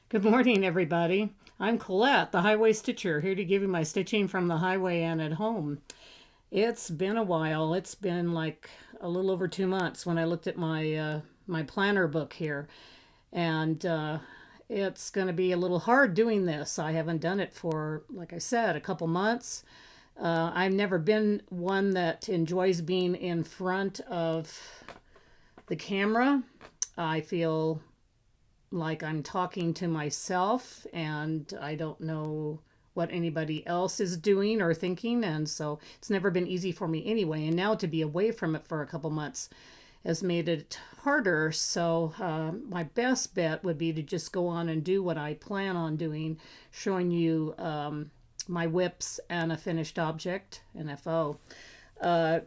Good morning, everybody. I'm Colette, the Highway Stitcher, here to give you my stitching from the highway and at home. It's been a while. It's been like a little over 2 months when I looked at my planner book here, and it's going to be a little hard doing this. I haven't done it for, like I said, a couple months. I've never been one that enjoys being in front of the camera. I feel like I'm talking to myself and I don't know what anybody else is doing or thinking. And so it's never been easy for me anyway. And now to be away from it for a couple months has made it harder. So my best bet would be to just go on and do what I plan on doing, showing you my whips and a finished object, an FO. Uh,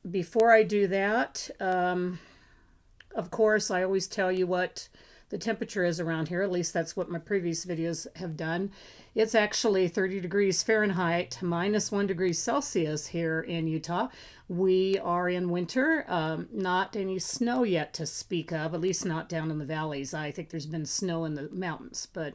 Before I do that, of course, I always tell you what the temperature is around here. At least that's what my previous videos have done. It's actually 30 degrees Fahrenheit, -1 degree Celsius here in Utah. We are in winter. Not any snow yet to speak of, at least not down in the valleys. I think there's been snow in the mountains, but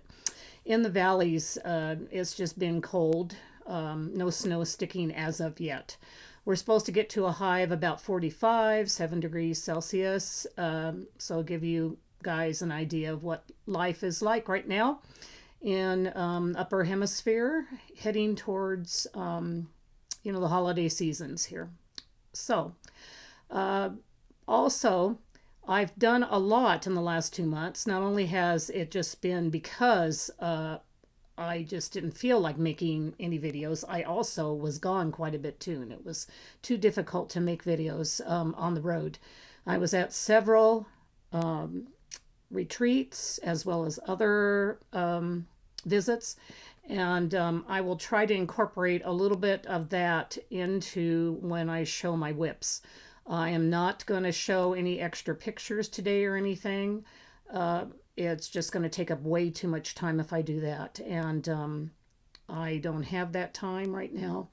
in the valleys, it's just been cold. No snow sticking as of yet. We're supposed to get to a high of about 45, 7 degrees Celsius. So I'll give you guys an idea of what life is like right now in upper hemisphere, heading towards the holiday seasons here. So uh, also, I've done a lot in the last 2 months. Not only has it just been because I just didn't feel like making any videos, I also was gone quite a bit too, and it was too difficult to make videos on the road. I was at several retreats as well as other visits, and I will try to incorporate a little bit of that into when I show my whips. I am not going to show any extra pictures today or anything. It's just going to take up way too much time if I do that, and I don't have that time right now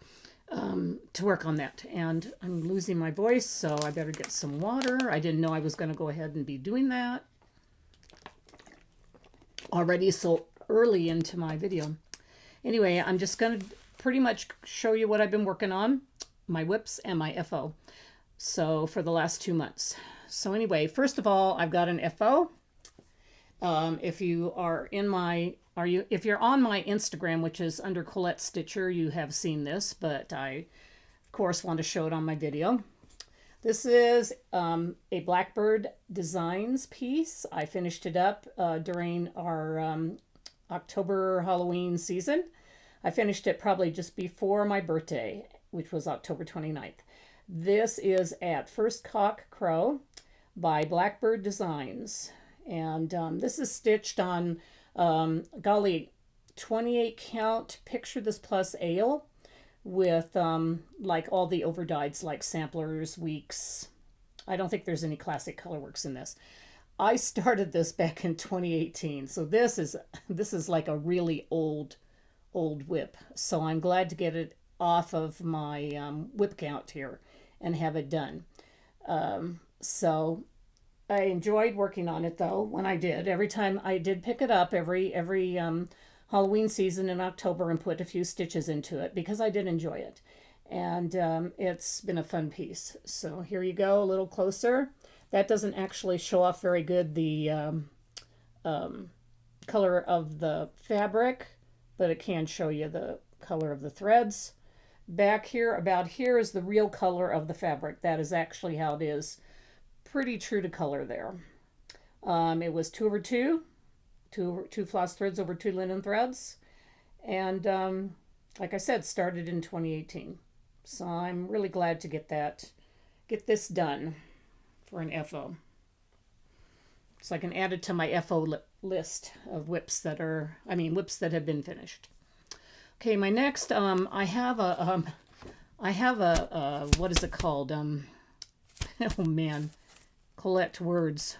to work on that. And I'm losing my voice, so I better get some water. I didn't know I was going to go ahead and be doing that already so early into my video. Anyway, I'm just going to pretty much show you what I've been working on, my whips and my FO. So for the last 2 months. So anyway, first of all, I've got an FO. If you are in my, if you're on my Instagram, which is under Colette Stitcher, you have seen this, but I, of course, want to show it on my video. This is a Blackbird Designs piece. I finished it up during our October Halloween season. I finished it probably just before my birthday, which was October 29th. This is at First Cock Crow by Blackbird Designs. And this is stitched on, golly, 28 count Picture This Plus ale with like all the overdyes like samplers, weeks. I don't think there's any classic colorworks in this. I started this back in 2018, so this is like a really old whip. So I'm glad to get it off of my whip count here and have it done. So I enjoyed working on it though when I did. Every time I did pick it up every Halloween season in October and put a few stitches into it because I did enjoy it. And it's been a fun piece. So here you go, a little closer. That doesn't actually show off very good the color of the fabric, but it can show you the color of the threads. Back here, about here, is the real color of the fabric. That is actually how it is. Pretty true to color there. It was 2/2, two floss threads over 2 linen threads, and like I said, started in 2018. So I'm really glad to get this done for an FO. So I can add it to my FO list of whips that have been finished. Okay, my next, I have a what is it called? Oh man. Collect words.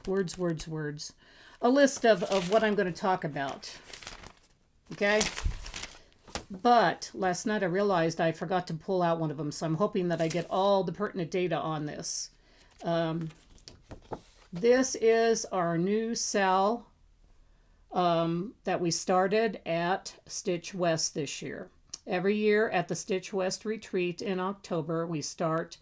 A list of what I'm going to talk about. Okay? But last night I realized I forgot to pull out one of them, so I'm hoping that I get all the pertinent data on this. This is our new Sal that we started at Stitch West this year. Every year at the Stitch West retreat in October, we start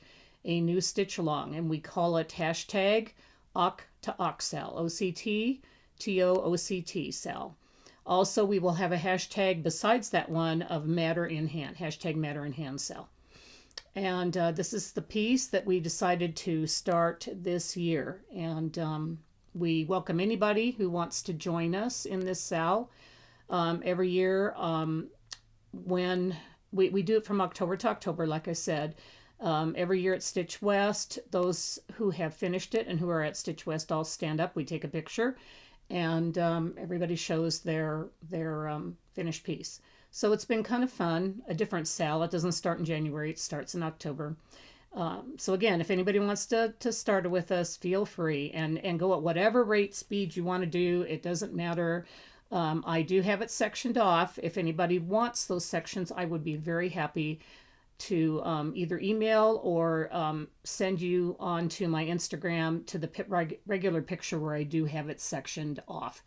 a new stitch along, and we call it hashtag OC to OCSAL, OCT sal. Also, we will have a hashtag besides that one of Matter in Hand, hashtag Matter in Hand sal. And this is the piece that we decided to start this year. And we welcome anybody who wants to join us in this sal. Every year, when we do it from October to October, like I said. Every year at Stitch West, those who have finished it and who are at Stitch West all stand up. We take a picture, and everybody shows their finished piece. So it's been kind of fun. A different sal. It doesn't start in January. It starts in October. So again, if anybody wants to start with us, feel free and go at whatever rate speed you want to do. It doesn't matter. I do have it sectioned off. If anybody wants those sections, I would be very happy to either email or send you onto my Instagram to the regular picture where I do have it sectioned off.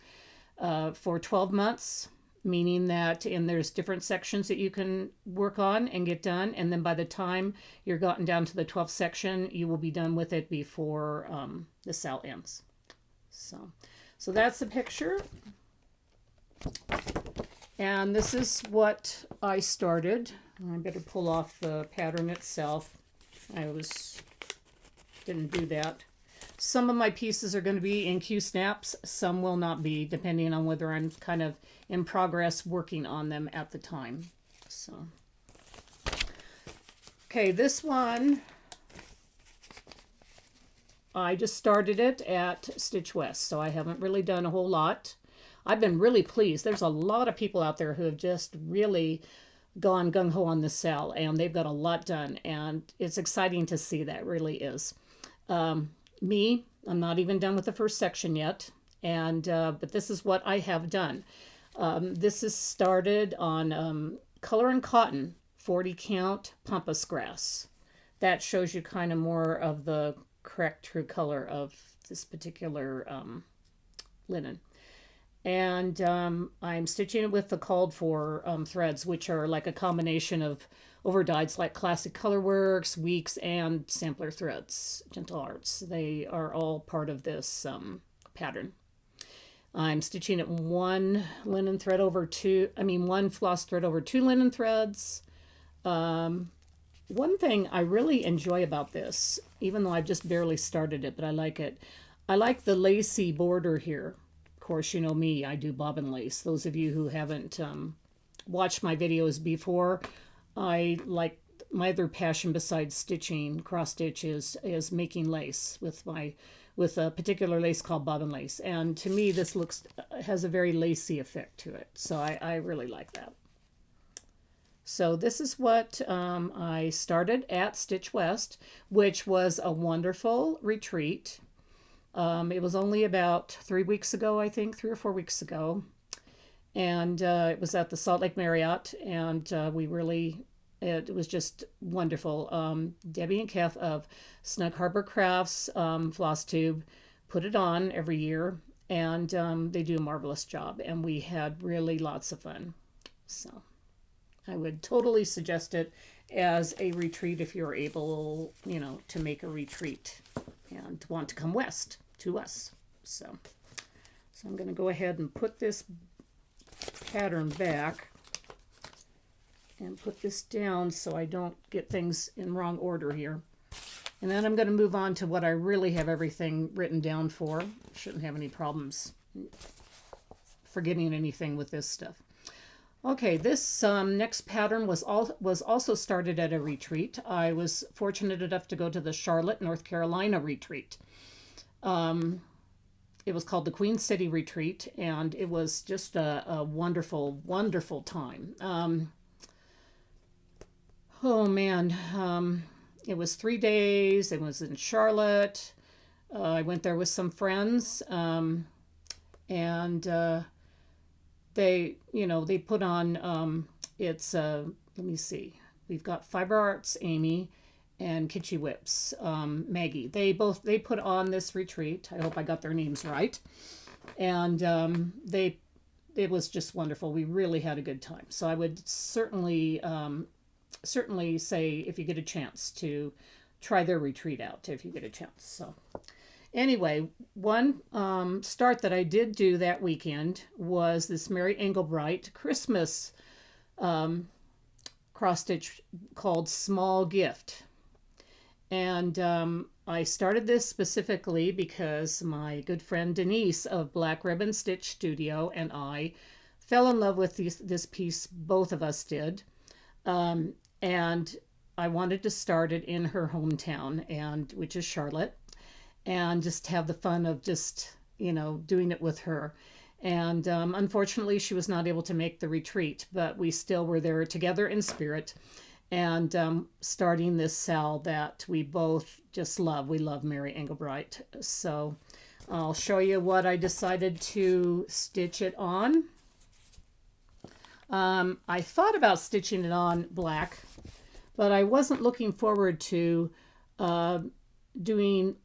For 12 months, meaning that, and there's different sections that you can work on and get done, and then by the time you're gotten down to the 12th section, you will be done with it before the sal ends. So that's the picture. And this is what I started. I better pull off the pattern itself. Didn't do that. Some of my pieces are going to be in Q-snaps. Some will not be, depending on whether I'm kind of in progress working on them at the time. So, okay, this one, I just started it at Stitch West, so I haven't really done a whole lot. I've been really pleased. There's a lot of people out there who have just really gone gung-ho on this sal, and they've got a lot done, and it's exciting to see. That really is. Me, I'm not even done with the first section yet, and but this is what I have done. This is started on Color and Cotton 40 count pampas grass. That shows you kind of more of the correct true color of this particular linen. And I'm stitching it with the called for threads, which are like a combination of overdyes like Classic Colorworks, Weeks, and Sampler Threads, Gentle Arts. They are all part of this pattern. I'm stitching it one floss thread over two linen threads. One thing I really enjoy about this, even though I've just barely started it, but I like it. I like the lacy border here. Of course, you know me, I do bobbin lace. Those of you who haven't watched my videos before, I like my other passion besides stitching cross stitch is making lace with a particular lace called bobbin lace. And to me, this has a very lacy effect to it. So I really like that. So this is what I started at Stitch West, which was a wonderful retreat. It was only about 3 weeks ago, I think, 3 or 4 weeks ago. And it was at the Salt Lake Marriott, and it was just wonderful. Debbie and Kath of Snug Harbor Crafts, Floss Tube, put it on every year, and they do a marvelous job, and we had really lots of fun. So I would totally suggest it as a retreat if you're able, to make a retreat and want to come west to us. So I'm going to go ahead and put this pattern back and put this down so I don't get things in wrong order here. And then I'm going to move on to what I really have everything written down for. Shouldn't have any problems forgetting anything with this stuff. Okay, this next pattern was also started at a retreat. I was fortunate enough to go to the Charlotte, North Carolina retreat. It was called the Queen City Retreat, and it was just a wonderful, wonderful time. Oh man, it was 3 days. It was in Charlotte. I went there with some friends, and they put on, let me see, we've got Fiber Arts Amy and Kitschy Whips Maggie. They put on this retreat. I hope I got their names right. And they it was just wonderful. We really had a good time. So I would certainly say if you get a chance to try their retreat out if you get a chance. So anyway, one start that I did do that weekend was this Mary Engelbright Christmas cross stitch called Small Gift. And I started this specifically because my good friend Denise of Black Ribbon Stitch Studio and I fell in love with this piece. Both of us did. And I wanted to start it in her hometown, and which is Charlotte, and just have the fun of just, doing it with her. And unfortunately, she was not able to make the retreat, but we still were there together in spirit and starting this sal that we both just love. We love Mary Engelbright. So I'll show you what I decided to stitch it on. I thought about stitching it on black, but I wasn't looking forward to doing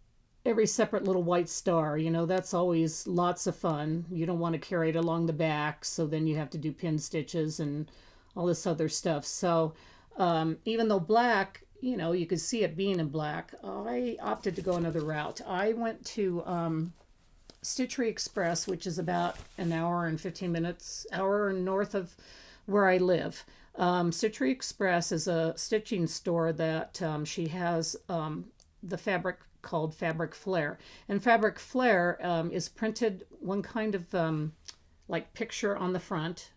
every separate little white star. That's always lots of fun. You don't want to carry it along the back, so then you have to do pin stitches and all this other stuff. So even though black, you could see it being in black, I opted to go another route. I went to Stitchery Express, which is about an hour and 15 minutes, hour north of where I live. Stitchery Express is a stitching store that she has the fabric called Fabric Flare. And Fabric Flare is printed one kind of like picture on the front,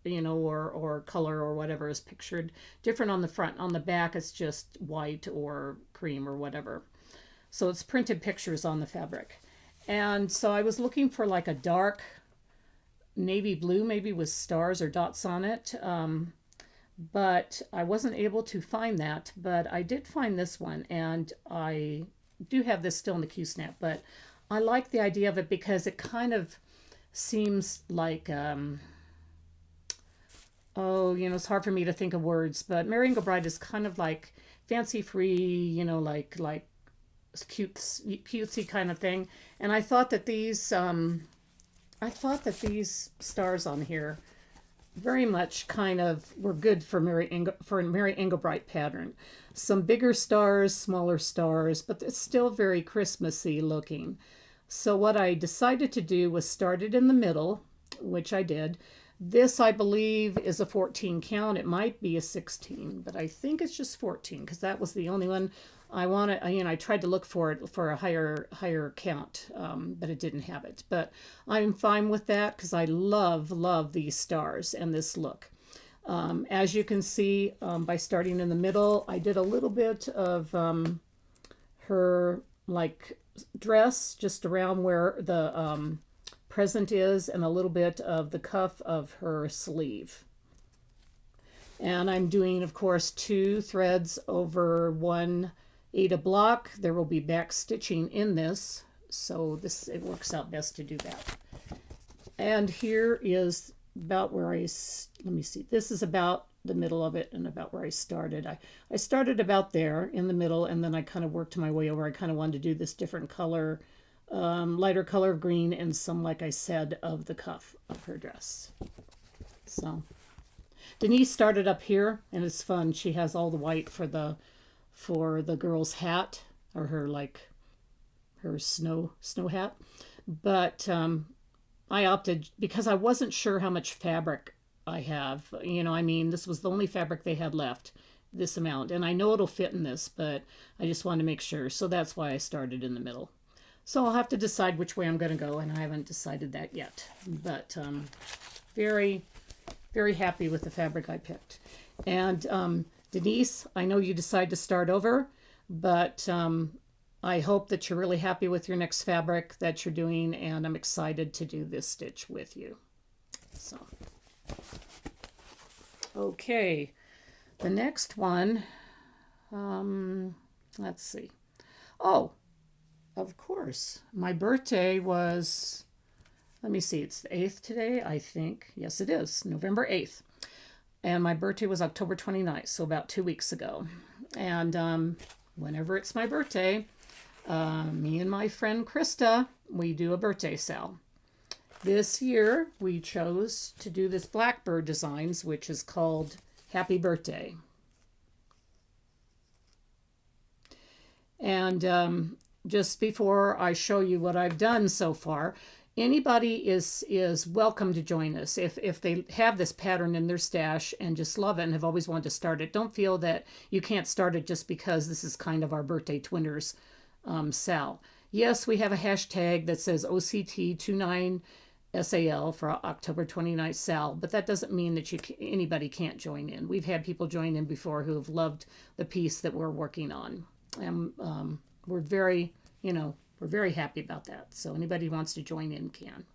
or color or whatever is pictured different on the front. On the back, it's just white or cream or whatever. So it's printed pictures on the fabric. And so I was looking for like a dark navy blue, maybe with stars or dots on it. But I wasn't able to find that. But I did find this one, and I do have this still in the Q-snap. But I like the idea of it because it kind of seems like, it's hard for me to think of words. But Mary Engelbright is kind of like fancy free, like cutesy kind of thing. And I thought that these stars on here very much kind of were good for Mary Engelbright pattern. Some bigger stars, smaller stars, but it's still very Christmassy looking. So what I decided to do was start it in the middle, which I did. This, I believe, is a 14 count. It might be a 16, but I think it's just 14 because that was the only one I wanted. I tried to look for it for a higher count, but it didn't have it. But I'm fine with that because I love these stars and this look. As you can see, by starting in the middle, I did a little bit of her like dress just around where the present is, and a little bit of the cuff of her sleeve. And I'm doing, of course, 2 threads over 1 Aida block. There will be back stitching in this, so it works out best to do that. And here is about where let me see, this is about the middle of it and about where I started. I started about there in the middle, and then I kind of worked my way over. I kind of wanted to do this different color, lighter color of green, and some, like I said, of the cuff of her dress. So Denise started up here, and it's fun. She has all the white for the girl's hat, or her snow hat. But I opted, because I wasn't sure how much fabric I have. This was the only fabric they had left, this amount. And I know it'll fit in this, but I just wanted to make sure. So that's why I started in the middle. So I'll have to decide which way I'm going to go, and I haven't decided that yet. But very, very happy with the fabric I picked. And Denise, I know you decide to start over, but I hope that you're really happy with your next fabric that you're doing, and I'm excited to do this stitch with you. So, okay, the next one, let's see. Oh, of course, my birthday was, let me see, it's the 8th today, I think. Yes, it is, November 8th. And my birthday was October 29th, so about 2 weeks ago. And whenever it's my birthday, me and my friend Krista, we do a birthday sale. This year we chose to do this blackbird designs, which is called Happy Birthday. And just before I show you what I've done so far, anybody is welcome to join us if they have this pattern in their stash and just love it and have always wanted to start it. Don't feel that you can't start it just because this is kind of our birthday twinners Sal. Yes, we have a hashtag that says OCT29 SAL for October 29th Sal, but that doesn't mean that anybody can't join in. We've had people join in before who have loved the piece that we're working on. And we're very, we're very happy about that. So anybody who wants to join in can.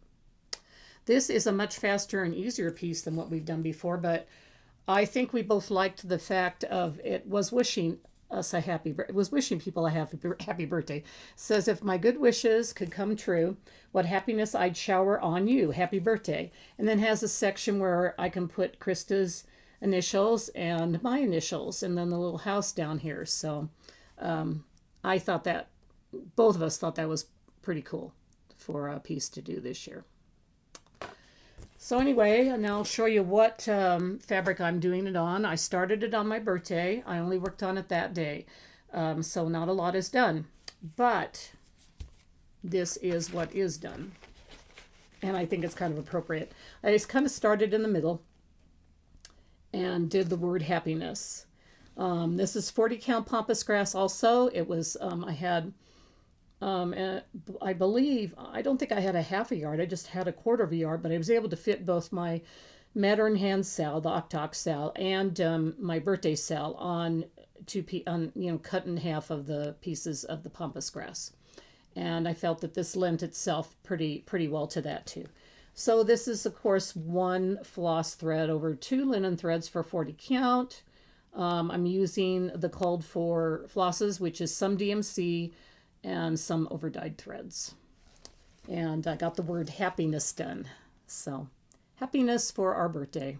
This is a much faster and easier piece than what we've done before, but I think we both liked the fact of it was wishing us a it was wishing people a happy birthday. It says, if my good wishes could come true, what happiness I'd shower on you. Happy birthday. And then has a section where I can put Krista's initials and my initials and then the little house down here. So I thought that both of us thought that was pretty cool for a piece to do this year. So anyway, and I'll show you what fabric I'm doing it on. I started it on my birthday. I only worked on it that day. So not a lot is done. But this is what is done. And I think it's kind of appropriate. I just kind of started in the middle and did the word happiness. This is 40 count pampas grass also. It was, I had... I believe, I don't think I had a half a yard. I just had a quarter of a yard, but I was able to fit both my Mattern hand sal, the octoc sal, and my birthday sal on cut in half of the pieces of the pampas grass. And I felt that this lent itself pretty well to that too. So this is, of course, one floss thread over 2 linen threads for 40 count. I'm using the called for flosses, which is some DMC, and some overdyed threads. And I got the word happiness done. So happiness for our birthday.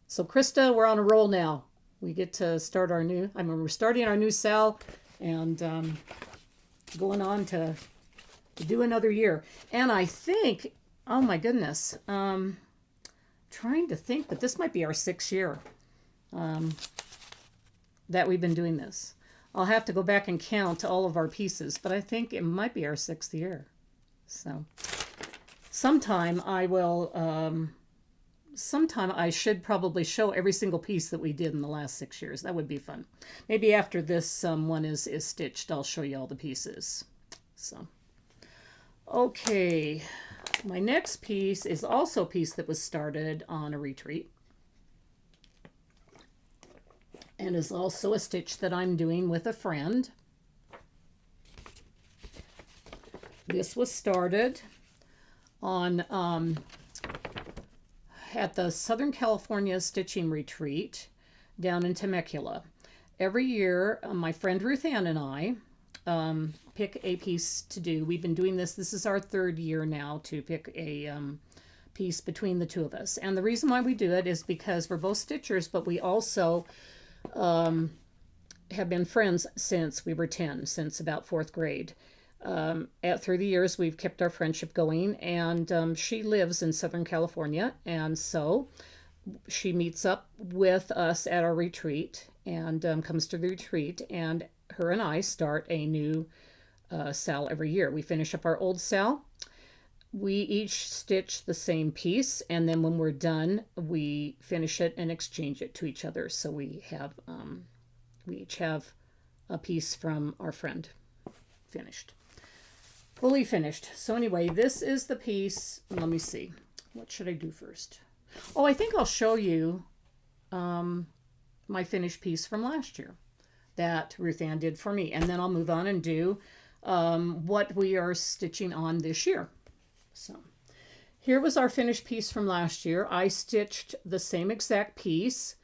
So Krista, we're on a roll now. We get to start we're starting our new sal and going on to do another year. And I think, oh my goodness, trying to think, but this might be our 6th year that we've been doing this. I'll have to go back and count all of our pieces, but I think it might be our 6th year. So sometime I should probably show every single piece that we did in the last 6 years. That would be fun. Maybe after this one is stitched, I'll show you all the pieces. So, okay. My next piece is also a piece that was started on a retreat. And is also a stitch that I'm doing with a friend. This was started on at the Southern California Stitching Retreat down in Temecula. Every year, my friend Ruth Ann and I pick a piece to do. We've been doing this. This is our 3rd year now to pick a piece between the two of us. And the reason why we do it is because we're both stitchers, but we also have been friends since we were 10, since about 4th grade. Through the years, we've kept our friendship going, and she lives in Southern California, and so she meets up with us at our retreat and comes to the retreat, and her and I start a new sal every year. We finish up our old sal. We each stitch the same piece, and then when we're done, we finish it and exchange it to each other. So we each have a piece from our friend finished, fully finished. So anyway, this is the piece. Let me see. What should I do first? Oh, I think I'll show you my finished piece from last year that Ruth Ann did for me, and then I'll move on and do what we are stitching on this year. So here was our finished piece from last year. I stitched the same exact piece,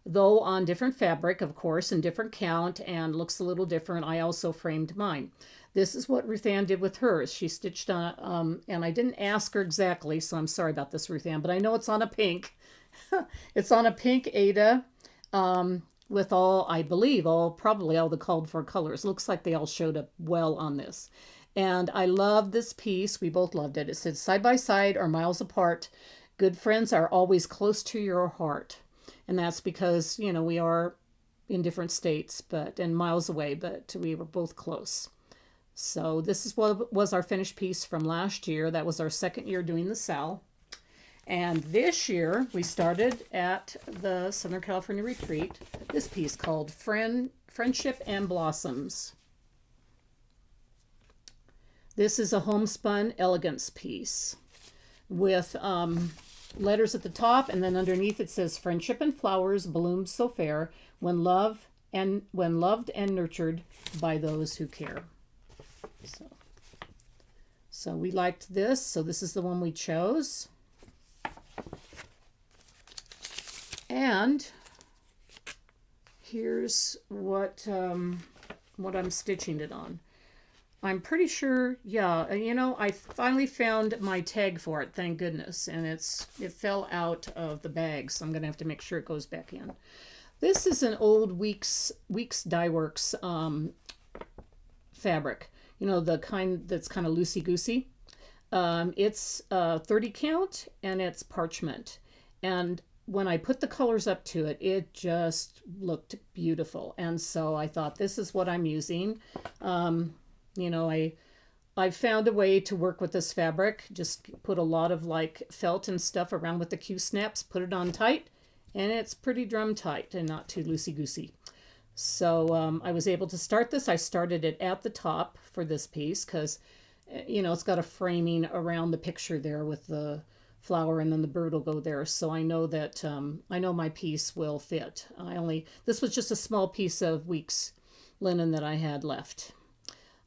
though on different fabric, of course, and different count, and looks a little different. I also framed mine. This is what Ruth Ann did with hers. She stitched on, and I didn't ask her exactly, so I'm sorry about this, Ruth Ann, but I know it's on a pink. It's on a pink Aida with all, I believe, probably all the called for colors. Looks like they all showed up well on this. And I love this piece. We both loved it. It said, side by side or miles apart, good friends are always close to your heart. And that's because, we are in different states, and miles away, but we were both close. So this is what was our finished piece from last year. That was our second year doing the Sal. And this year we started at the Southern California Retreat, this piece called Friendship and Blossoms. This is a homespun elegance piece with letters at the top, and then underneath it says, friendship and flowers bloom so fair when loved and nurtured by those who care. So we liked this, so this is the one we chose. And here's what I'm stitching it on. I'm pretty sure, yeah, I finally found my tag for it, thank goodness, and it fell out of the bag, so I'm going to have to make sure it goes back in. This is an old Weeks Dye Works fabric, the kind that's kind of loosey-goosey. It's 30 count, and it's parchment, and when I put the colors up to it, it just looked beautiful, and so I thought, this is what I'm using. I found a way to work with this fabric. Just put a lot of felt and stuff around with the Q-snaps, put it on tight, and it's pretty drum tight and not too loosey-goosey. So I was able to start this. I started it at the top for this piece because, it's got a framing around the picture there with the flower, and then the bird will go there. So I know that, I know my piece will fit. This was just a small piece of Weeks linen that I had left.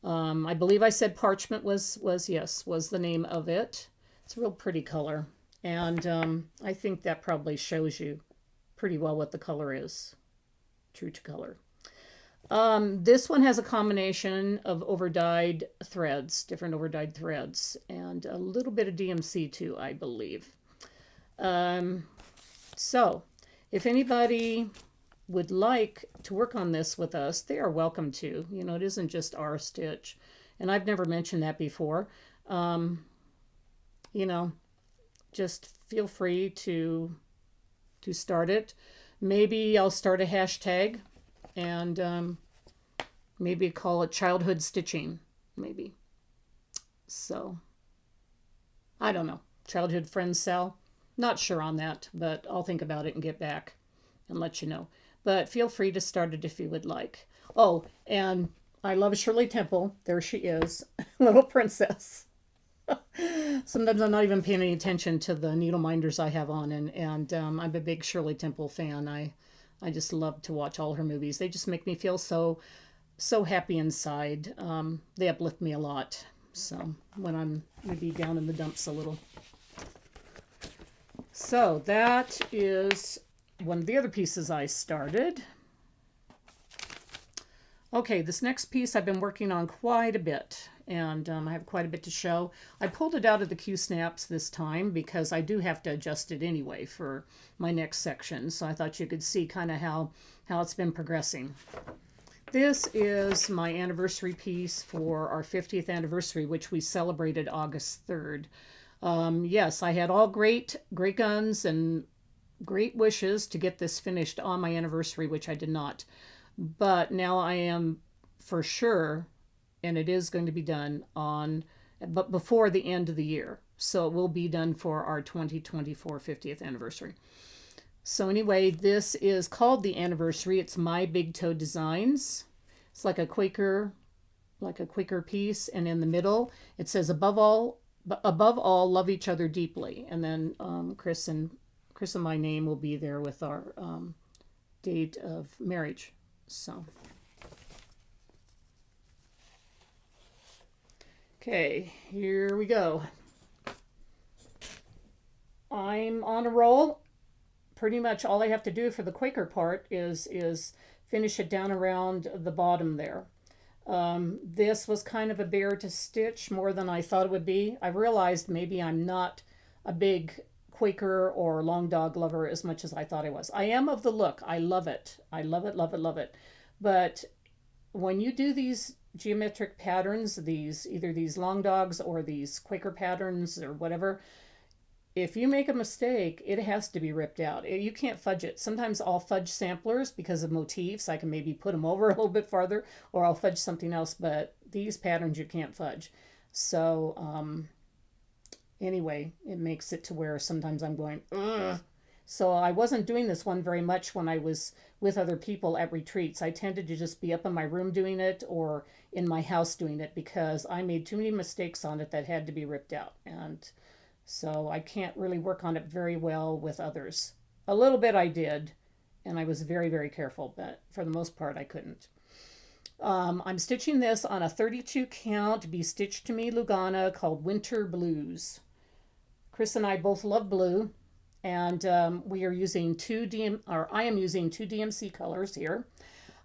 I believe I said parchment was the name of it. It's a real pretty color. And I think that probably shows you pretty well what the color is. True to color. This one has a combination of overdyed threads, different overdyed threads, and a little bit of DMC too, I believe. So if anybody would like to work on this with us, they are welcome to. It isn't just our stitch. And I've never mentioned that before. Just feel free to start it. Maybe I'll start a hashtag and maybe call it childhood stitching, maybe. So, I don't know. Childhood friends Sal? Not sure on that, but I'll think about it and get back and let you know. But feel free to start it if you would like. Oh, and I love Shirley Temple. There she is, little princess. Sometimes I'm not even paying any attention to the needle minders I have on, and I'm a big Shirley Temple fan. I just love to watch all her movies. They just make me feel so happy inside. They uplift me a lot. So when I'm maybe down in the dumps a little. So that is one of the other pieces I started. Okay, this next piece I've been working on quite a bit, and I have quite a bit to show. I pulled it out of the Q-snaps this time because I do have to adjust it anyway for my next section, so I thought you could see kind of how it's been progressing. This is my anniversary piece for our 50th anniversary, which we celebrated August 3rd. Yes, I had all great guns and great wishes to get this finished on my anniversary, which I did not. But now I am for sure, and it is going to be done but before the end of the year. So it will be done for our 2024 50th anniversary. So anyway, this is called the Anniversary. It's My Big Toe Designs. It's like a Quaker piece, and in the middle it says above all, love each other deeply. And then Chris and my name will be there with our date of marriage. So, okay, here we go. I'm on a roll. Pretty much all I have to do for the Quaker part is finish it down around the bottom there. This was kind of a bear to stitch, more than I thought it would be. I realized maybe I'm not a big Quaker or long dog lover as much as I thought I was. I am of the look. I love it. I love it, love it, love it. But when you do these geometric patterns, these either these long dogs or these Quaker patterns or whatever, if you make a mistake, it has to be ripped out. You can't fudge it. Sometimes I'll fudge samplers because of motifs. I can maybe put them over a little bit farther, or I'll fudge something else, but these patterns you can't fudge. So, anyway, it makes it to where sometimes I'm going, ugh. So I wasn't doing this one very much when I was with other people at retreats. I tended to just be up in my room doing it or in my house doing it because I made too many mistakes on it that had to be ripped out. And so I can't really work on it very well with others. A little bit I did, and I was very, very careful, but for the most part, I couldn't. I'm stitching this on a 32 count Be Stitched to Me Lugana called Winter Blues. Chris and I both love blue, and we are using I am using two DMC colors here.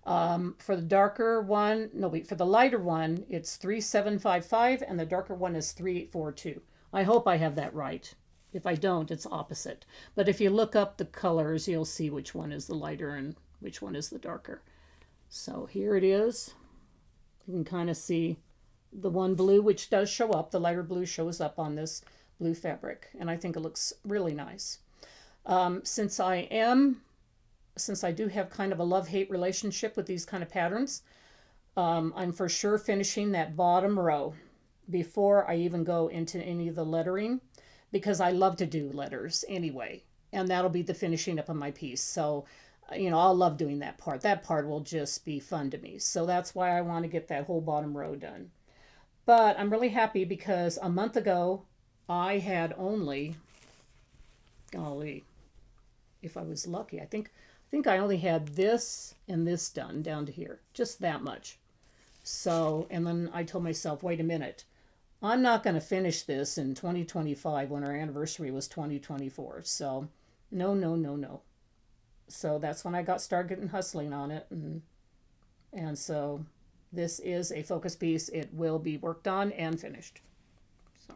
For the darker one, no wait, for the lighter one, it's 3755, and the darker one is 3842. I hope I have that right. If I don't, it's opposite. But if you look up the colors, you'll see which one is the lighter and which one is the darker. So here it is. You can kind of see the one blue, which does show up. The lighter blue shows up on this blue fabric, and I think it looks really nice. Since I do have kind of a love-hate relationship with these kind of patterns, I'm for sure finishing that bottom row before I even go into any of the lettering because I love to do letters anyway, and that'll be the finishing up of my piece. So, I'll love doing that part. That part will just be fun to me. So that's why I want to get that whole bottom row done. But I'm really happy because a month ago I had only, golly, if I was lucky, I think I only had this and this done down to here, just that much. So, and then I told myself, wait a minute, I'm not going to finish this in 2025 when our anniversary was 2024. So, no, no, no, no. So that's when I got started getting hustling on it, and so this is a focus piece. It will be worked on and finished. So.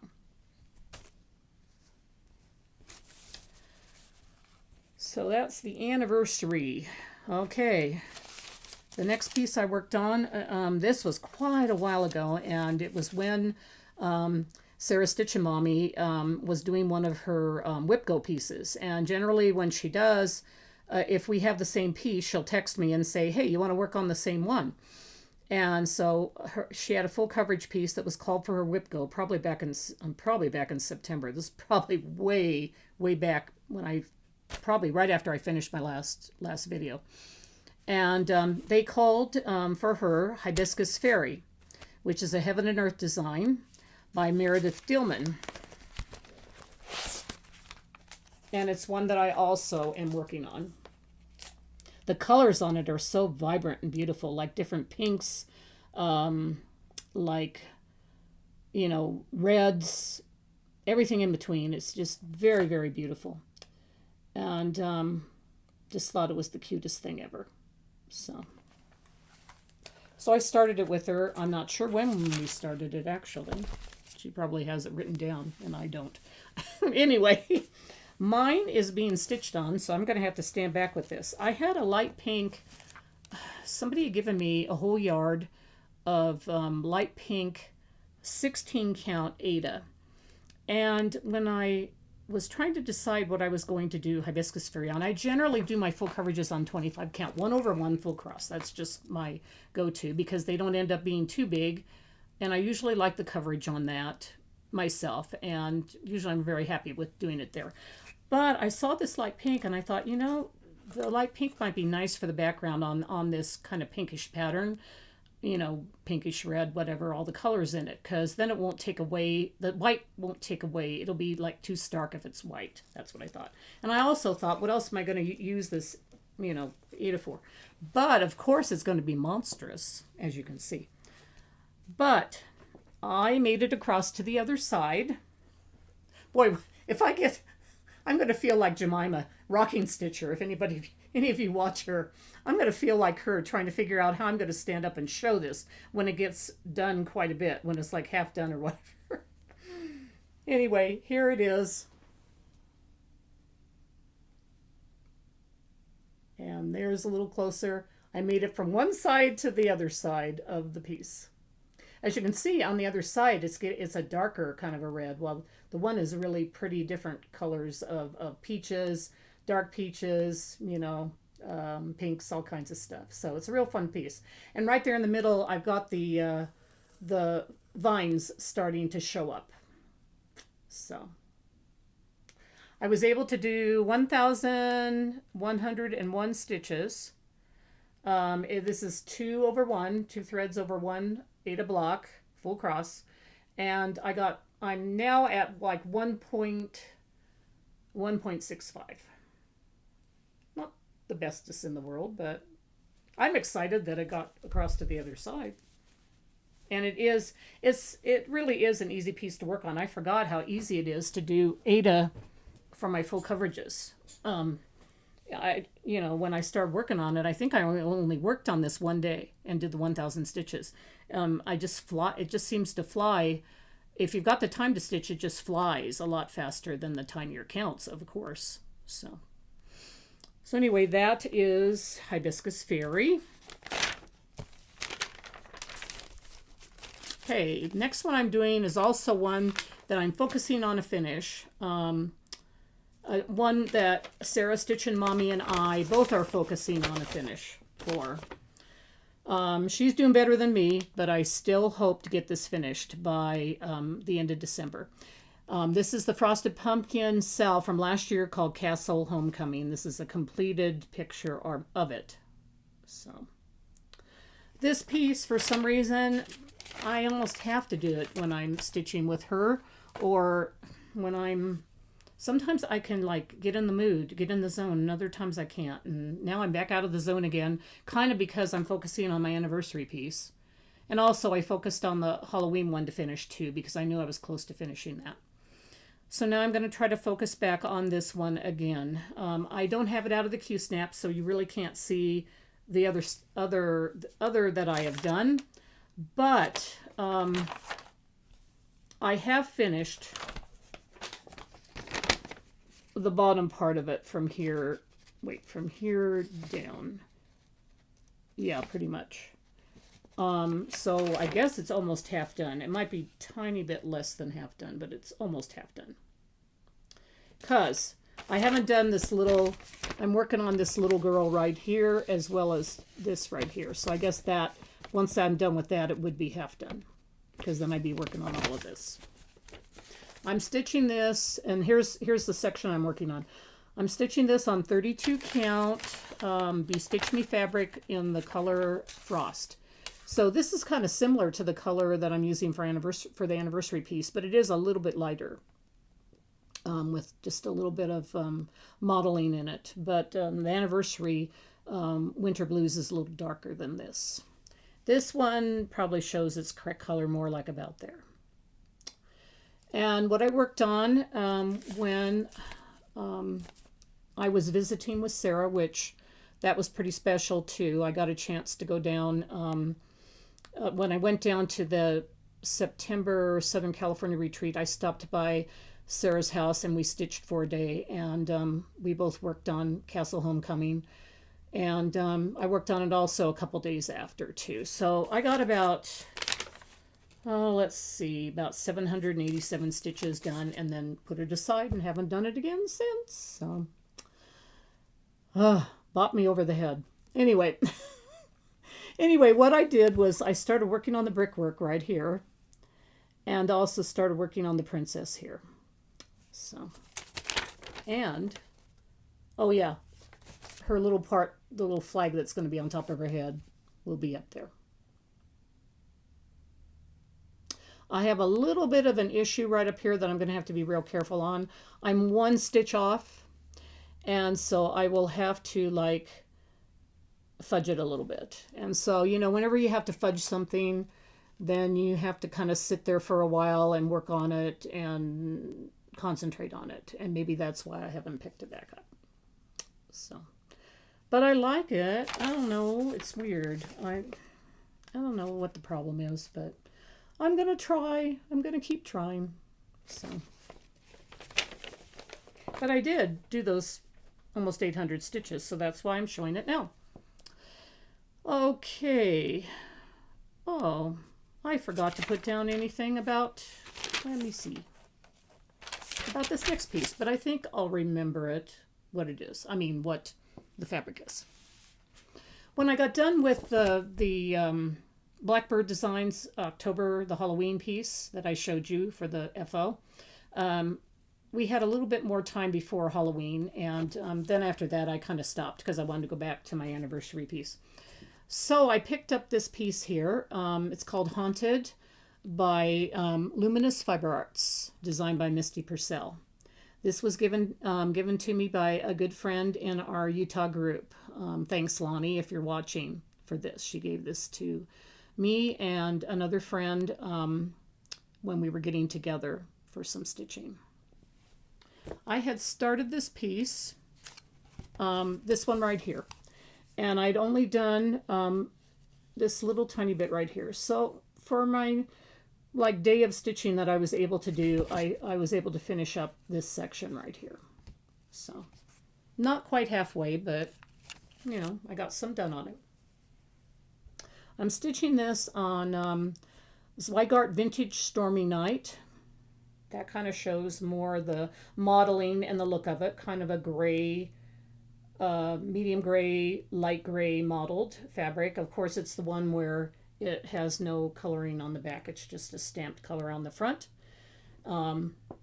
So that's the anniversary. Okay. The next piece I worked on, this was quite a while ago, and it was when Sarah Stitchamami was doing one of her Whip-Go pieces. And generally when she does, if we have the same piece, she'll text me and say, hey, you want to work on the same one? And so she had a full coverage piece that was called for her Whip-Go, probably back in September. This is probably way back when probably right after I finished my last video. And they called for her Hibiscus Fairy, which is a Heaven and Earth design by Meredith Dillman. And it's one that I also am working on. The colors on it are so vibrant and beautiful, like different pinks, like, reds, everything in between. It's just very, very beautiful. And just thought it was the cutest thing ever. So I started it with her. I'm not sure when we started it, actually. She probably has it written down, and I don't. Anyway, mine is being stitched on, so I'm going to have to stand back with this. I had a light pink. Somebody had given me a whole yard of light pink 16 count Ada. And when I was trying to decide what I was going to do Hibiscus Fairy on, I generally do my full coverages on 25 count, 1/1 full cross. That's just my go-to because they don't end up being too big. And I usually like the coverage on that myself. And usually I'm very happy with doing it there. But I saw this light pink and I thought, the light pink might be nice for the background on this kind of pinkish pattern. Pinkish red, whatever, all the colors in it, because then it won't take away, the white won't take away. It'll be like too stark if it's white. That's what I thought. And I also thought, what else am I going to use this, Ada for? But of course it's going to be monstrous, as you can see. But I made it across to the other side. Boy, I'm going to feel like Jemima, rocking Stitcher. If any of you watch her, I'm going to feel like her trying to figure out how I'm going to stand up and show this when it gets done quite a bit, when it's like half done or whatever. Anyway, here it is. And there's a little closer. I made it from one side to the other side of the piece. as you can see on the other side, it's a darker kind of a red. Well, the one is really pretty different colors of peaches, dark peaches, pinks, all kinds of stuff. So it's a real fun piece. And right there in the middle, I've got the vines starting to show up. So I was able to do 1,101 stitches. This is 2 over 1, 2 threads over 1, 8 a block, full cross. And I'm now at like 1.65. Not the bestest in the world, but I'm excited that I got across to the other side. And it really is an easy piece to work on. I forgot how easy it is to do Ada for my full coverages. When I started working on it, I think I only worked on this one day and did the 1,000 stitches. It just seems to fly. If you've got the time to stitch, it just flies a lot faster than the tinier counts, of course. So anyway, that is Hibiscus Fairy. Okay, next one I'm doing is also one that I'm focusing on a finish. One that Sarah Stitch and Mommy and I both are focusing on a finish for. She's doing better than me, but I still hope to get this finished by the end of December. This is the Frosted Pumpkin cell from last year called Castle Homecoming. This is a completed picture of it. So this piece, for some reason, I almost have to do it when I'm stitching with her, or when sometimes I can like get in the mood, get in the zone, and other times I can't. And now I'm back out of the zone again, kind of because I'm focusing on my anniversary piece. And also I focused on the Halloween one to finish too, because I knew I was close to finishing that. So now I'm going to try to focus back on this one again. I don't have it out of the Q-snap, so you really can't see the other that I have done. But I have finished the bottom part of it from here. Wait, from here down. Yeah, pretty much. So I guess it's almost half done. It might be a tiny bit less than half done, but it's almost half done. Because I haven't done this little, I'm working on this little girl right here as well as this right here. So I guess that, once I'm done with that, it would be half done. Because then I'd be working on all of this. I'm stitching this, and here's the section I'm working on. I'm stitching this on 32 count Be Stitch Me fabric in the color Frost. So this is kind of similar to the color that I'm using for the anniversary piece, but it is a little bit lighter with just a little bit of modeling in it. But the anniversary Winter Blues is a little darker than this. This one probably shows its correct color more like about there. And what I worked on when I was visiting with Sarah, which that was pretty special too. I got a chance to go down. When I went down to the September Southern California retreat, I stopped by Sarah's house and we stitched for a day. And we both worked on Castle Homecoming. And I worked on it also a couple days after too. So I got about... let's see, about 787 stitches done, and then put it aside and haven't done it again since. So, bought me over the head. Anyway, what I did was I started working on the brickwork right here, and also started working on the princess here. So, and, oh yeah, her little part, the little flag that's going to be on top of her head will be up there. I have a little bit of an issue right up here that I'm going to have to be real careful on. I'm one stitch off, and so I will have to like fudge it a little bit. And so, whenever you have to fudge something, then you have to kind of sit there for a while and work on it and concentrate on it. And maybe that's why I haven't picked it back up. So, but I like it. I don't know. It's weird. I don't know what the problem is, but I'm going to try. I'm going to keep trying. So, but I did do those almost 800 stitches, so that's why I'm showing it now. Okay. Oh, I forgot to put down anything about, let me see, about this next piece, but I think I'll remember it, what it is. I mean, what the fabric is. When I got done with the Blackbird Designs October, the Halloween piece that I showed you for the FO, we had a little bit more time before Halloween, and then after that I kind of stopped because I wanted to go back to my anniversary piece. So I picked up this piece here. It's called Haunted by Luminous Fiber Arts, designed by Misty Purcell. This was given to me by a good friend in our Utah group. Thanks, Lonnie, if you're watching for this. She gave this to me and another friend when we were getting together for some stitching. I had started this piece, this one right here, and I'd only done this little tiny bit right here. So for my day of stitching that I was able to do, I was able to finish up this section right here. So not quite halfway, but I got some done on it. I'm stitching this on Zweigart Vintage Stormy Night. That kind of shows more the modeling and the look of it, kind of a gray, medium gray, light gray modeled fabric. Of course, it's the one where it has no coloring on the back. It's just a stamped color on the front.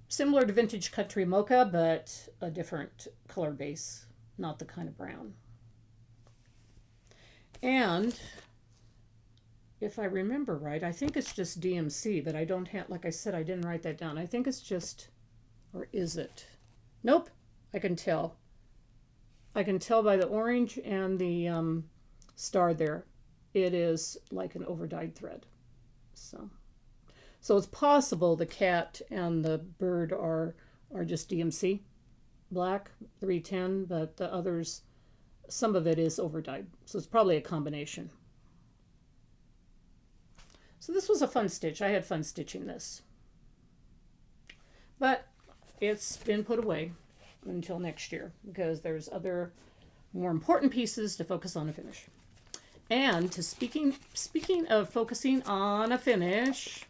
Similar to Vintage Country Mocha, but a different color base, not the kind of brown. And if I remember right, I think it's just DMC, but I don't have, like I said, I didn't write that down. I think it's just, or is it? Nope, I can tell. I can tell by the orange and the star there. It is like an overdyed thread. So it's possible the cat and the bird are just DMC black 310, but the others, some of it is overdyed. So it's probably a combination. So this was a fun stitch. I had fun stitching this. But it's been put away until next year because there's other more important pieces to focus on a finish. And speaking of focusing on a finish,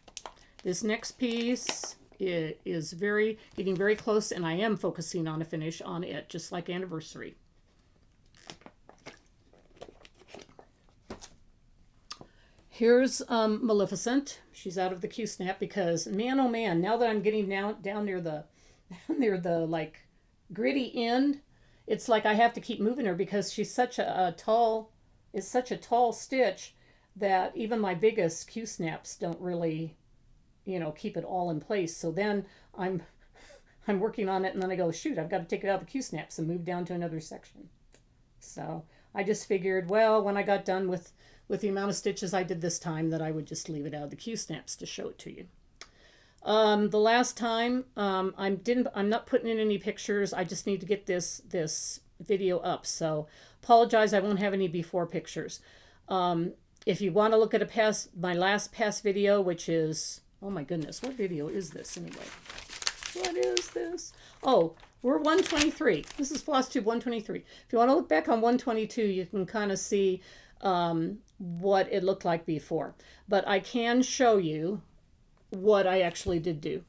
this next piece is getting very close, and I am focusing on a finish on it, just like Anniversary. Here's Maleficent. She's out of the Q-snap because, man, oh man, now that I'm getting down near the like gritty end, it's like I have to keep moving her because she's such a tall stitch that even my biggest Q-snaps don't really, keep it all in place. So then I'm working on it, and then I go, shoot, I've got to take it out of the Q-snaps and move down to another section. So I just figured, well, when I got done with the amount of stitches I did this time, that I would just leave it out of the Q-snaps to show it to you. The last time, I'm not putting in any pictures. I just need to get this video up. So apologize, I won't have any before pictures. If you want to look at my last past video, which is, oh my goodness, what video is this anyway? What is this? Oh, we're 123. This is FlossTube 123. If you want to look back on 122, you can kind of see what it looked like before. But I can show you what I actually did do.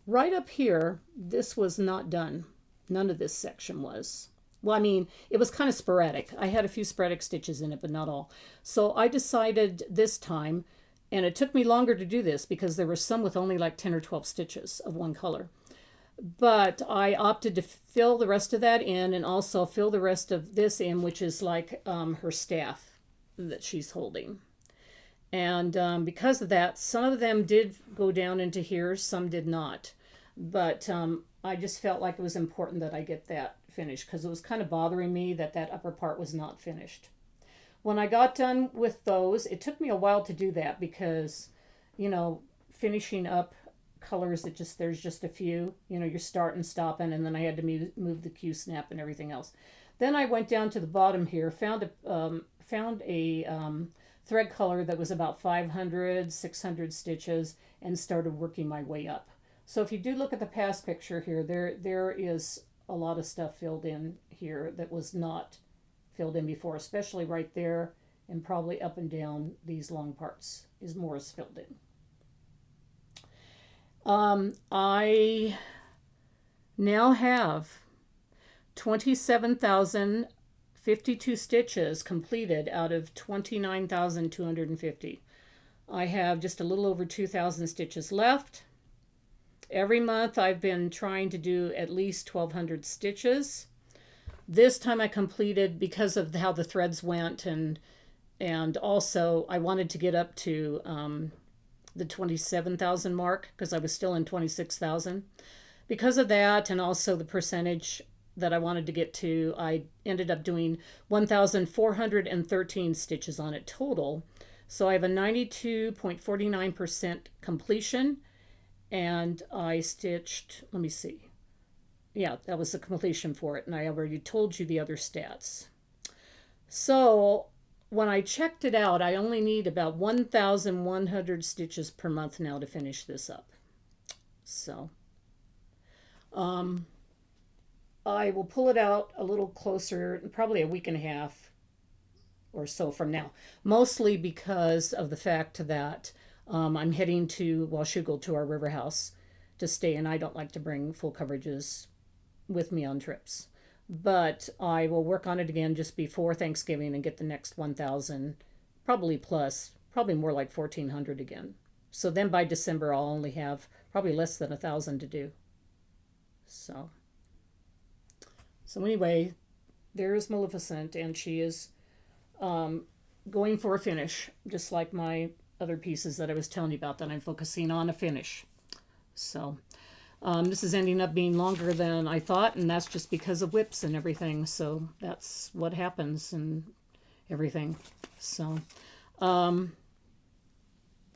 Right up here, this was not done. None of this section was. Well, I mean, it was kind of sporadic. I had a few sporadic stitches in it, but not all. So I decided this time, and it took me longer to do this because there were some with only like 10 or 12 stitches of one color. But I opted to fill the rest of that in and also fill the rest of this in, which is like her staff that she's holding. And because of that, some of them did go down into here, some did not. But I just felt like it was important that I get that finished because it was kind of bothering me that upper part was not finished. When I got done with those, it took me a while to do that because, finishing up colors that there's just a few, you're starting, stopping, and then I had to move the Q-snap and everything else. Then I went down to the bottom here, found a thread color that was about 500, 600 stitches, and started working my way up. So if you do look at the past picture here, there is a lot of stuff filled in here that was not filled in before, especially right there and probably up and down these long parts is more is filled in. I now have 27,052 stitches completed out of 29,250. I have just a little over 2,000 stitches left. Every month I've been trying to do at least 1,200 stitches. This time I completed because of how the threads went, and also I wanted to get up to the 27,000 mark because I was still in 26,000. Because of that, and also the percentage that I wanted to get to, I ended up doing 1,413 stitches on it total. So I have a 92.49% completion, and I stitched, let me see. Yeah, that was the completion for it, and I already told you the other stats. So when I checked it out, I only need about 1,100 stitches per month now to finish this up. So I will pull it out a little closer, probably a week and a half or so from now, mostly because of the fact that I'm heading to Washougal to our river house to stay, and I don't like to bring full coverages with me on trips. But I will work on it again just before Thanksgiving and get the next 1,000, probably plus, probably more like 1,400 again. So then by December, I'll only have probably less than 1,000 to do. So anyway, there's Maleficent, and she is going for a finish, just like my other pieces that I was telling you about that I'm focusing on a finish. So this is ending up being longer than I thought, and that's just because of whips and everything. So that's what happens and everything. So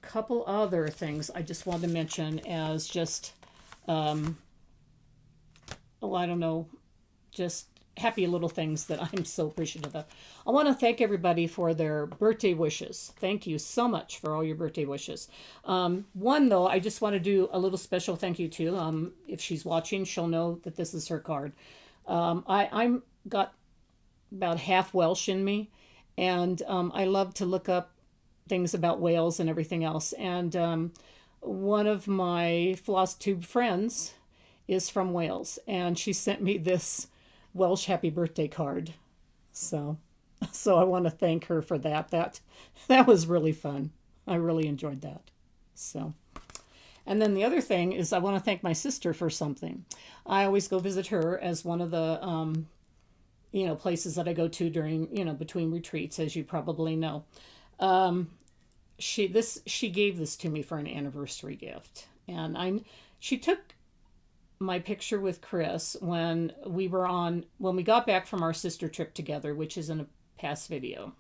couple other things I just wanted to mention as just I don't know, just happy little things that I'm so appreciative of. I want to thank everybody for their birthday wishes. Thank you so much for all your birthday wishes. One, though, I just want to do a little special thank you to. If she's watching, she'll know that this is her card. I'm got about half Welsh in me, and I love to look up things about Wales and everything else. And one of my Floss Tube friends is from Wales, and she sent me this Welsh happy birthday card. So I want to thank her for that. That was really fun. I really enjoyed that. So, and then the other thing is I want to thank my sister for something. I always go visit her as one of the places that I go to during between retreats, as you probably know. She gave this to me for an anniversary gift, and she took my picture with Chris when we got back from our sister trip together, which is in a past video.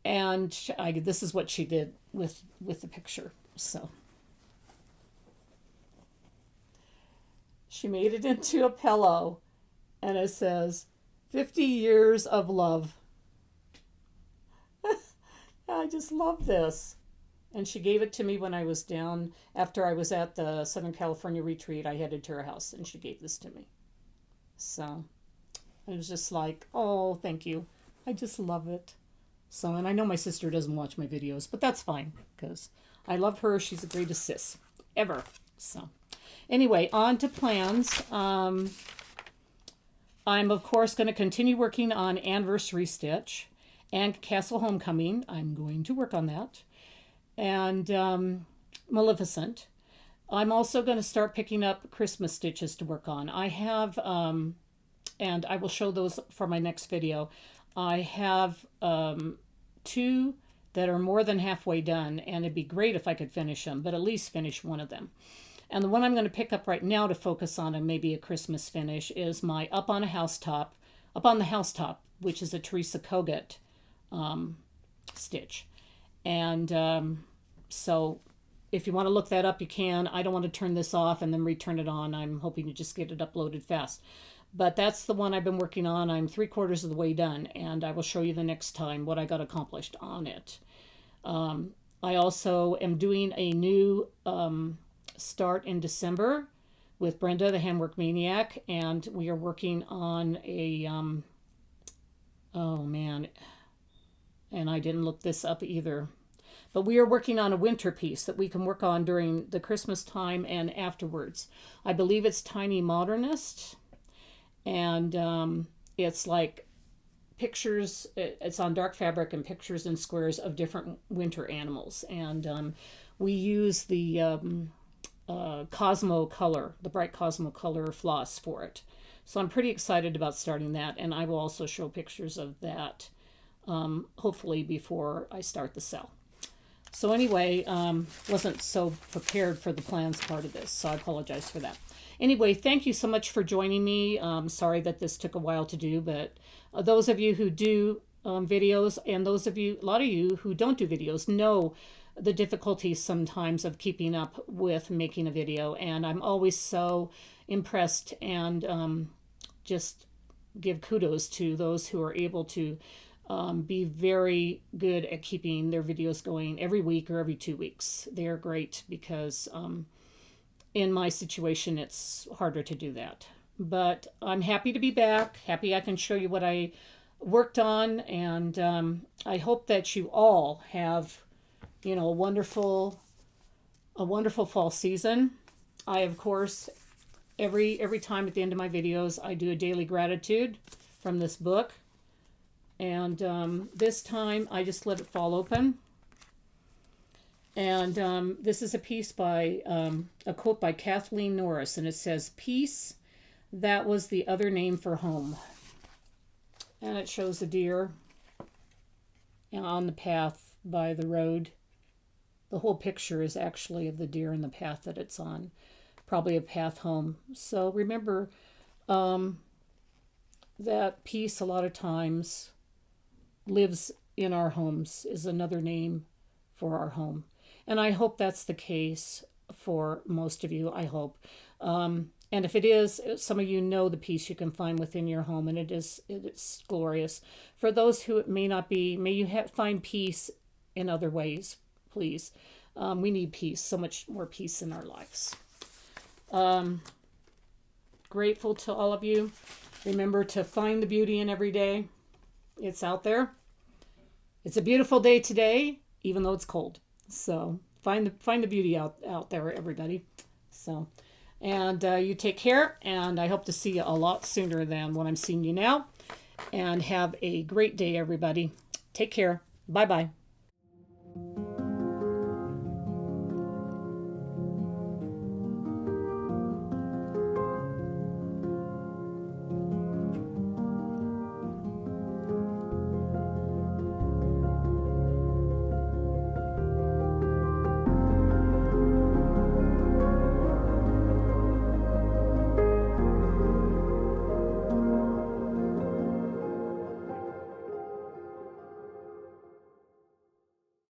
And this is what she did with the picture. So she made it into a pillow, and it says 50 years of love. I just love this. And she gave it to me when I was down, after I was at the Southern California retreat. I headed to her house, and she gave this to me. So it was just like, oh, thank you. I just love it. So, and I know my sister doesn't watch my videos, but that's fine, because I love her. She's the greatest sis ever. So anyway, on to plans. I'm, of course, going to continue working on Anniversary Stitch and Castle Homecoming. I'm going to work on that. And Maleficent. I'm also going to start picking up Christmas stitches to work on. I have, and I will show those for my next video. I have 2 that are more than halfway done, and it'd be great if I could finish them, but at least finish one of them. And the one I'm going to pick up right now to focus on and maybe a Christmas finish is my Up on the Housetop, which is a Teresa Kogut stitch. And so if you want to look that up, you can. I don't want to turn this off and then return it on. I'm hoping to just get it uploaded fast. But that's the one I've been working on. I'm 3/4 of the way done, and I will show you the next time what I got accomplished on it. I also am doing a new start in December with Brenda, the Handwork Maniac, and we are working on a, and I didn't look this up either. But we are working on a winter piece that we can work on during the Christmas time and afterwards. I believe it's tiny modernist, and it's like pictures. It's on dark fabric and pictures and squares of different winter animals, and we use the Cosmo color, the bright Cosmo color floss for it. So I'm pretty excited about starting that, and I will also show pictures of that hopefully before I start the sale. So anyway, wasn't so prepared for the plans part of this, so I apologize for that. Anyway, thank you so much for joining me. Sorry that this took a while to do, but those of you who do videos, and those of you, a lot of you who don't do videos, know the difficulties sometimes of keeping up with making a video. And I'm always so impressed and just give kudos to those who are able to be very good at keeping their videos going every week or every 2 weeks. They're great because in my situation, it's harder to do that. But I'm happy to be back, happy I can show you what I worked on, and I hope that you all have, you know, a wonderful fall season. I, of course, every time at the end of my videos, I do a daily gratitude from this book. And this time, I just let it fall open. And this is a piece by, a quote by Kathleen Norris, and it says, "Peace, that was the other name for home." And it shows a deer on the path by the road. The whole picture is actually of the deer and the path that it's on, probably a path home. So remember that peace a lot of times lives in our homes, is another name for our home. And I hope that's the case for most of you, I hope. And if it is, some of you know the peace you can find within your home, and it's glorious. For those who it may not be, may you find peace in other ways, please. We need peace, so much more peace in our lives. Grateful to all of you. Remember to find the beauty in every day. It's out there. It's a beautiful day today, even though it's cold. So find the beauty out there, everybody. So, and you take care, and I hope to see you a lot sooner than when I'm seeing you now. And have a great day, everybody. Take care. Bye-bye.